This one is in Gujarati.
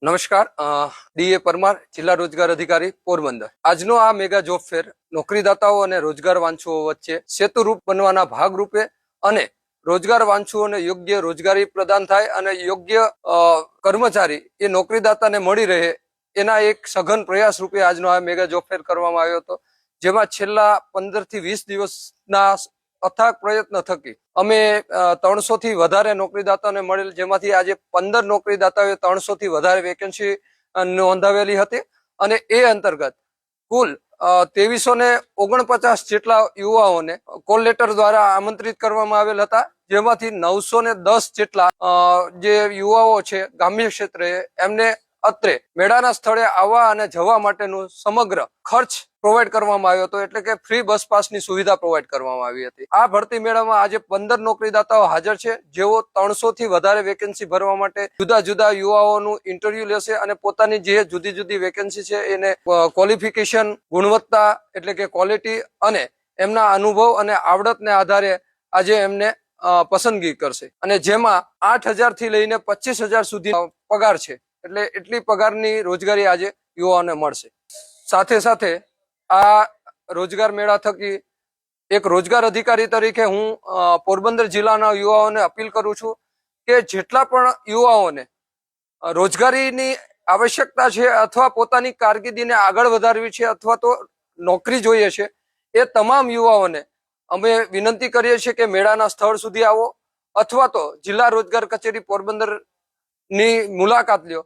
નમસ્કાર, ડીએ પરમાર, જિલ્લા રોજગાર અધિકારી પોરબંદર। આજનો આ મેગા જોબ ફેર નોકરીદાતાઓ અને રોજગાર વાંછુઓ વચ્ચે સેતુરૂપ બનવાના ભાગરૂપે અને રોજગાર વાંછુઓને યોગ્ય રોજગારી પ્રદાન થાય અને યોગ્ય કર્મચારી એ નોકરીદાતાને મળી રહે એના એક સઘન પ્રયાસ રૂપે આજનો આ મેગા જોબ ફેર કરવામાં આવ્યો હતો, જેમાં છેલ્લા 15 થી 20 દિવસના અથાગ પ્રયત્ન થકી અમે 300 થી વધારે નોકરીદાતાઓને મળેલ, જેમાંથી આજે 15 નોકરીદાતાઓએ 300 થી વધારે વેકેન્સી નોંધાવેલી હતી અને એ અંતર્ગત કુલ 2349 જેટલા યુવાઓને કોલ લેટર દ્વારા આમંત્રિત કરવામાં આવેલ હતા, જેમાંથી 910 જેટલા જે યુવાઓ છે ગ્રામ્ય ક્ષેત્રે એમને અત્રે મેળાના સ્થળે આવવા અને જવા માટેનું સમગ્ર ખર્ચ પ્રોવાઈડ કરવામાં આવ્યો હતો, એટલે કે ફ્રી બસ પાસની સુવિધા પ્રોવાઈડ કરવામાં આવી હતી। આ ભરતી મેળામાં આજે 15 નોકરીદાતાઓ હાજર છે, જેઓ 300 થી વધારે વેકેન્સી ભરવા માટે જુદા જુદા યુવાઓનું ઇન્ટરવ્યુ લેશે અને પોતાની જે જુદી જુદી વેકેન્સી છે એને ક્વોલિફિકેશન, ગુણવત્તા એટલે કે ક્વોલિટી અને એમના અનુભવ અને આવડતને આધારે આજે એમને પસંદગી કરશે અને જેમાં 8,000 થી લઈને 25,000 સુધી પગાર છે, એટલે એટલી પગારની રોજગારી આજે યુવાઓને મળશે। સાથે સાથે આ રોજગાર મેળા થકી એક રોજગાર અધિકારી તરીકે હું પોરબંદર જિલ્લાના યુવાઓને અપીલ કરું છું કે જેટલા પણ યુવાઓને રોજગારીની આવશ્યકતા છે અથવા પોતાની કારકિર્દીને આગળ વધારવી છે અથવા તો નોકરી જોઈએ છે, એ તમામ યુવાઓને અમે વિનંતી કરીએ છીએ કે મેળાના સ્થળ સુધી આવો અથવા તો જિલ્લા રોજગાર કચેરી પોરબંદર ની મુલાકાત લ્યો